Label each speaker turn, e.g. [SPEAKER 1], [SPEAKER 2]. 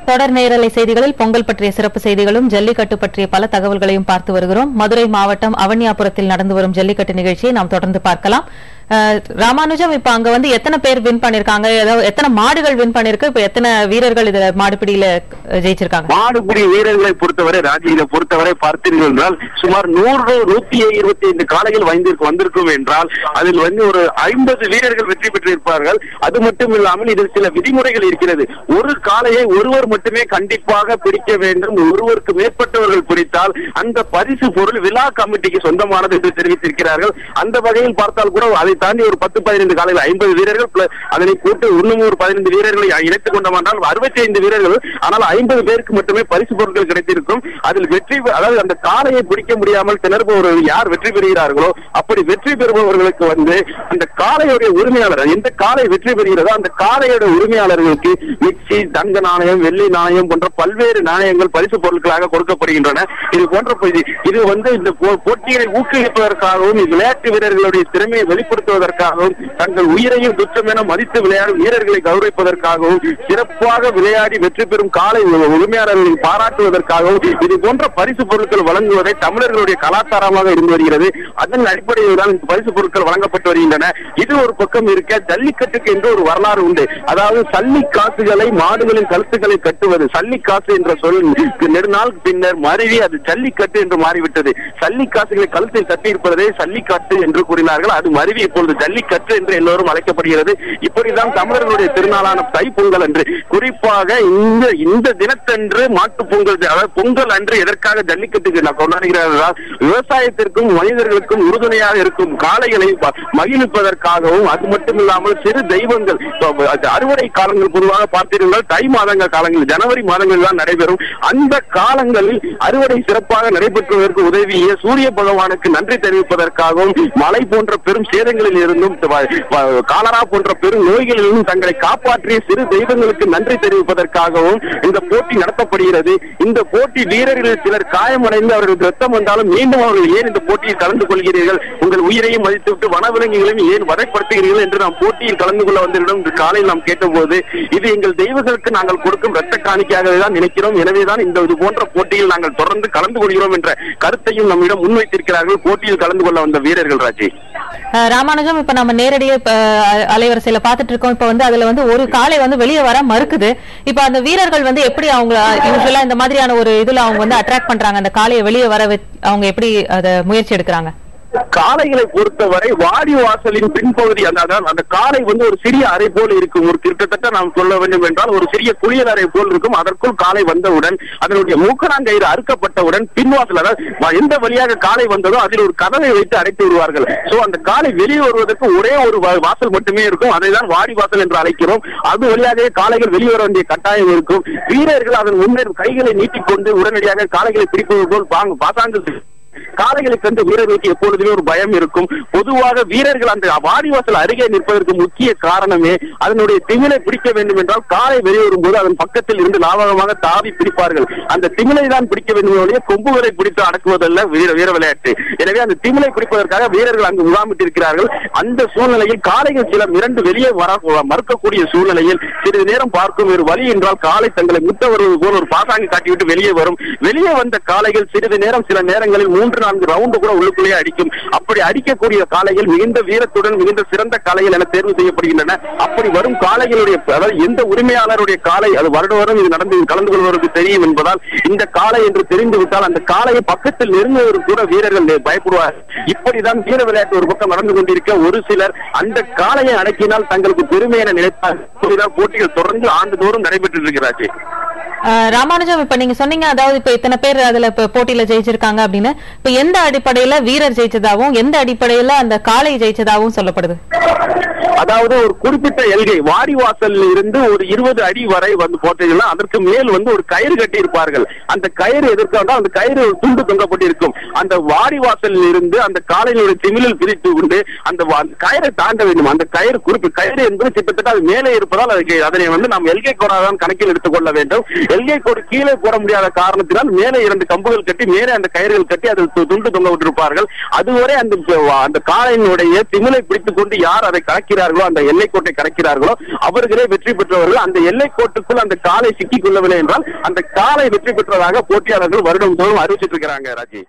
[SPEAKER 1] தொடர் நேரலை செய்திகளில் பொங்கல் பற்றிய சிறப்பு செய்திகளும் ஜல்லிக்கட்டு பற்றிய பல தகவல்களையும் பார்த்து வருகிறோம். மதுரை மாவட்டம் அவனியாபுரத்தில் நடந்து வரும் ஜல்லிக்கட்டு நிகழ்ச்சியை நாம் தொடர்ந்து பார்க்கலாம். ராமானுஜம், இப்ப அங்க வந்து எத்தனை பேர் வின் பண்ணிருக்காங்க, எத்தனை மாடுகள் வின் பண்ணிருக்கு, இப்ப எத்தனை வீரர்கள் இதுல மாடுபிடியில ஜெயிச்சிருக்காங்க?
[SPEAKER 2] மாடுபிடி வீரர்களை பொறுத்தவரை ராஜியில பொறுத்தவரை பார்த்தீர்கள் என்றால் சுமார் 125 காளைகள் வந்திருக்கும் என்றால் அதில் வந்து ஒரு 50 வீரர்கள் வெற்றி பெற்றிருப்பார்கள். அது மட்டும் இல்லாமல் இதில் சில விதிமுறைகள் இருக்கிறது. ஒரு காளையை ஒருவர் மட்டுமே கண்டிப்பாக பிடிக்க வேண்டும். ஒருவருக்கு மேற்பட்டவர்கள் பிடித்தால் அந்த பரிசு பொருள் விழா கமிட்டிக்கு சொந்தமானது என்று தெரிவித்திருக்கிறார்கள். அந்த வகையில் பார்த்தால் கூட அதை தாண்டி ஒரு 10-15 காலையில் 50 வீரர்கள் அதனை கூட்டு இன்னும் ஒரு 15 வீரர்களை இணைத்துக் கொண்டோம் என்றால் 65 வீரர்கள். ஆனால் 50 பேருக்கு மட்டுமே பரிசு பொருட்கள் கிடைத்திருக்கும். அதில் வெற்றி, அதாவது அந்த காளையை பிடிக்க முடியாமல் திணறுபவர்கள் யார் வெற்றி பெறுகிறார்களோ அப்படி வெற்றி பெறுபவர்களுக்கு வந்து அந்த காளையுடைய உரிமையாளர், எந்த காளை வெற்றி பெறுகிறதோ அந்த காளையுடைய உரிமையாளர்களுக்கு மிக்சி, தங்க நாணயம், வெள்ளி நாணயம் போன்ற பல்வேறு நாணயங்கள் பரிசு பொருட்களாக கொடுக்கப்படுகின்றன. இது போன்ற இது வந்து இந்த போட்டியை ஊக்குவிப்பதற்காகவும் விளையாட்டு வீரர்களுடைய திறமையை வெளிப்படுத்துவதற்காகவும் தங்கள் உயிரையும் துச்சமென மதித்து விளையாடும் வீரர்களை கௌரவிப்பதற்காகவும் சிறப்பாக விளையாடி வெற்றி பெறும் காளை உரிமையாளர்களை பாராட்டுவதற்காகவும் இது போன்ற பரிசு பொருட்கள் வழங்குவதை தமிழர்களுடைய கலாச்சாரமாக இருந்து வருகிறது. அதன் அடிப்படையில் தான் பரிசு பொருட்கள் வழங்கப்பட்டு வருகின்றன. இது ஒரு பக்கம் இருக்க, ஜல்லிக்கட்டுக்கு என்று ஒரு வரலாறு உண்டு. அதாவது சல்லி காசுகளை மாடுகளின் கழுத்துக்களை கட்டுவது, சல்லி காசு என்ற சொல் நெடுநாள் பின்னர் மருவி அது ஜல்லிக்கட்டு என்று மாறிவிட்டது. சல்லி காசுகளை கழுத்தில் கட்டி இருப்பதை சல்லிக்காட்டு என்று கூறினார்கள். அது மருவி இப்பொழுது ஜல்லிக்கட்டு என்று எல்லோரும் அழைக்கப்படுகிறது. இப்படிதான் தமிழர்களுடைய திருநாளான தை பொங்கல் அன்று, குறிப்பாக இந்த தினத்தன்று மாட்டு பொங்கல், அதாவது பொங்கல் அன்று எதற்காக ஜல்லிக்கட்டுக்கு கொண்டாடுகிறார்கள்? விவசாயத்திற்கும் மனிதர்களுக்கும் உறுதுணையாக இருக்கும் காளைகளை மகிழ்விப்பதற்காகவும், அது மட்டும் இல்லாமல் சிறு தெய்வங்கள் அறுவடை காலங்கள் பொதுவாக பார்த்தீர்கள் தை மாதங்கள் காலங்கள் ஜனவரி மாதங்களில் தான் நடைபெறும். அந்த காலங்களில் அறுவடை சிறப்பாக நடைபெற்றுவதற்கு உதவிய சூரிய பகவானுக்கு நன்றி தெரிவிப்பதற்காகவும், மழை போன்ற பெரும் சேதங்களில் இருந்தும் காலரா போன்ற பெரும் நோய்களிலும் தங்களை காப்பாற்றிய சிறு தெய்வங்களுக்கு நன்றி தெரிவிப்பதற்காகவும் இந்த போட்டி நடத்தப்படுகிறது. இந்த போட்டி வீரர்கள் சிலர் காயமடைந்து அவர்களுக்கு ரத்தம் வந்தாலும் மீண்டும் அவர்கள் ஏன் இந்த போட்டியில் கலந்து கொள்கிறீர்கள், உங்கள் உயிரையும் மதித்துவிட்டு வனவிலங்குகளையும் ஏன் வதைப்படுத்துகிறீர்கள் என்று நாம் போட்டியில் கலந்து கொள்ள வந்திருந்தோம் என்று காலையில் நாம் கேட்டபோது, இது எங்கள் தெய்வங்களுக்கு நாங்கள் கொடுக்கும் ரத்த காணிக்கையாகவே தான் நினைக்கிறோம், எனவேதான் இந்த இது போன்ற போட்டியில் நாங்கள் தொடர்ந்து கலந்து கொள்கிறோம் என்ற கருத்தையும் நம்மிடம் முன்வைத்திருக்கிறார்கள் போட்டியில் கலந்து கொள்ள வந்த வீரர்கள். ராஜி,
[SPEAKER 1] ராமானுஜம், இப்ப நம்ம நேரடியா அலைவரிசையில பாத்துட்டு இருக்கோம். இப்ப வந்து அதுல வந்து ஒரு காளை வந்து வெளியே வர மறுக்குது. இப்ப அந்த வீரர்கள் வந்து எப்படி அவங்க யூசுவலா இந்த மாதிரியான ஒரு இதுல அவங்க வந்து அட்ராக்ட் பண்றாங்க, அந்த காளையை வெளியே வர அவங்க எப்படி அத முயற்சி எடுக்கிறாங்க?
[SPEAKER 2] காளைகளை பொறுத்தவரை வாடி வாசலின் பின்பகுதி, அந்த காளை வந்து ஒரு சிறிய அறை போல் இருக்கும். ஒரு கிட்டத்தட்ட நாம் சொல்ல வேண்டும் என்றால் ஒரு சிறிய குளியல் அறை போல் இருக்கும். அதற்குள் காளை வந்தவுடன் அதனுடைய மூக்கணாங்கயிறு அறுக்கப்பட்டவுடன் பின்வாசல், அதாவது எந்த வழியாக காளை வந்ததோ அதில் ஒரு கதவை வைத்து அடைத்து விடுவார்கள். சோ அந்த காளை வெளியே வருவதற்கு ஒரே ஒரு வாசல் மட்டுமே இருக்கும். அதை தான் வாடி வாசல் என்று அழைக்கிறோம். அது வழியாகவே காளைகள் வெளிவர வேண்டிய கட்டாயம் இருக்கும். வீரர்கள் அதன் முன்னே கைகளை நீட்டிக்கொண்டு உடனடியாக காளைகளை பிடிப்பது போல் பாசாங்கு காளைகளை கண்டு வீரர்களுக்கு எப்பொழுதுமே ஒரு பயம் இருக்கும். பொதுவாக வீரர்கள் அந்த வாடிவாசல் அருகே நிற்பதற்கு முக்கிய காரணமே அதனுடைய திமிலை பிடிக்க வேண்டும் என்றால் காளை வெளியேறும் போது அதன் பக்கத்தில் இருந்து லாபகமாக தாவி பிடிப்பார்கள். அந்த திமிலை தான் பிடிக்க வேண்டும், கொம்புகளை பிடித்து அடக்குவதல்ல வீர விளையாட்டு. எனவே அந்த திமிலை பிடிப்பதற்காக வீரர்கள் அங்கு முகாமிட்டிருக்கிறார்கள். அந்த சூழ்நிலையில் காளைகள் சில மிரண்டு வெளியே மறுக்கக்கூடிய சூழ்நிலையில் சிறிது நேரம் பார்க்கும் ஒரு வழி என்றால் காளை தங்களை முட்ட வருவது போல் ஒரு பாசாங்கி காட்டிவிட்டு வெளியே வரும். வெளியே வந்த காளைகள் சிறிது நேரம் சில நேரங்களில் 3-4 ரவுண்டு கூட உள்ளுக்குள்ளே அடிக்கும். அப்படி அடிக்கக்கூடிய காளைகள் மிகுந்த வீரத்துடன் மிகுந்த சிறந்த காளைகள் என தேர்வு செய்யப்படுகின்றன. அப்படி வரும் காளைகளுடைய, அதாவது எந்த உரிமையாளருடைய காளை அது வருடம் இது நடந்து கலந்து கொள்வதற்கு தெரியும் என்பதால் இந்த காளை என்று தெரிந்துவிட்டால் அந்த காளையை பக்கத்தில் நெருங்குவதற்கு கூட வீரர்கள் பயப்படுவார். இப்படிதான் வீர விளையாட்டு ஒரு பக்கம் நடந்து கொண்டிருக்க, ஒரு சிலர் அந்த காளையை அடக்கினால் தங்களுக்கு பெருமை என நினைத்தார். போட்டிகள் தொடர்ந்து ஆண்டுதோறும் நடைபெற்று இருக்கிறார்கள்.
[SPEAKER 1] ராமானுஜம், இப்ப நீங்க சொன்னீங்க அதாவது இப்ப இத்தனை பேர் அதுல போட்டியில ஜெயிச்சிருக்காங்க அப்படின்னு, இப்ப எந்த அடிப்படையில வீரர் ஜெயிச்சதாகவும் எந்த அடிப்படையில அந்த காளை ஜெயிச்சதாகவும் சொல்லப்படுது?
[SPEAKER 2] அதாவது ஒரு குறிப்பிட்ட எல்கை வாடிவாசலில் இருந்து ஒரு 20 அடி வரை வந்து போட்டீங்கன்னா அதற்கு மேல் வந்து ஒரு கயிறு கட்டி இருப்பார்கள். அந்த கயிறு எதற்காக, அந்த கயிறு துண்டு தொங்கப்பட்டிருக்கும். அந்த வாடிவாசலில் இருந்து அந்த காளையினுடைய திமிழில் பிரித்து கொண்டு அந்த கயிறை தாண்ட வேண்டும். அந்த கயிறு கயிறு என்பது கிட்டத்தட்ட அது மேலே இருப்பதால் அதனை வந்து நாம் எல்கை கோடாதான் கணக்கில் எடுத்துக் கொள்ள வேண்டும். எல்கை கோடு கீழே போட முடியாத காரணத்தினால் மேலே 2 கம்புகள் கட்டி மேலே அந்த கயிறுகள் கட்டி அதில் துண்டு தொங்க விட்டிருப்பார்கள். அதுவரை அந்த காளையினுடைய திமிலை பிடித்துக் கொண்டு யார் அதை கணக்கில் கடக்கிறார்களோ, அந்த எல்லைக்கோட்டை கடக்கிறார்களோ அவர்களே வெற்றி பெற்றவர்கள். அந்த எல்லைக்கோட்டுக்குள் அந்த காலை சிக்கிக் கொள்ளவில்லை என்றால் அந்த காலை வெற்றி பெற்றதாக போட்டியாளர்கள் வருடம் தோறும் அறிவிச்சிட்டு இருக்கிறாங்க. ராஜி.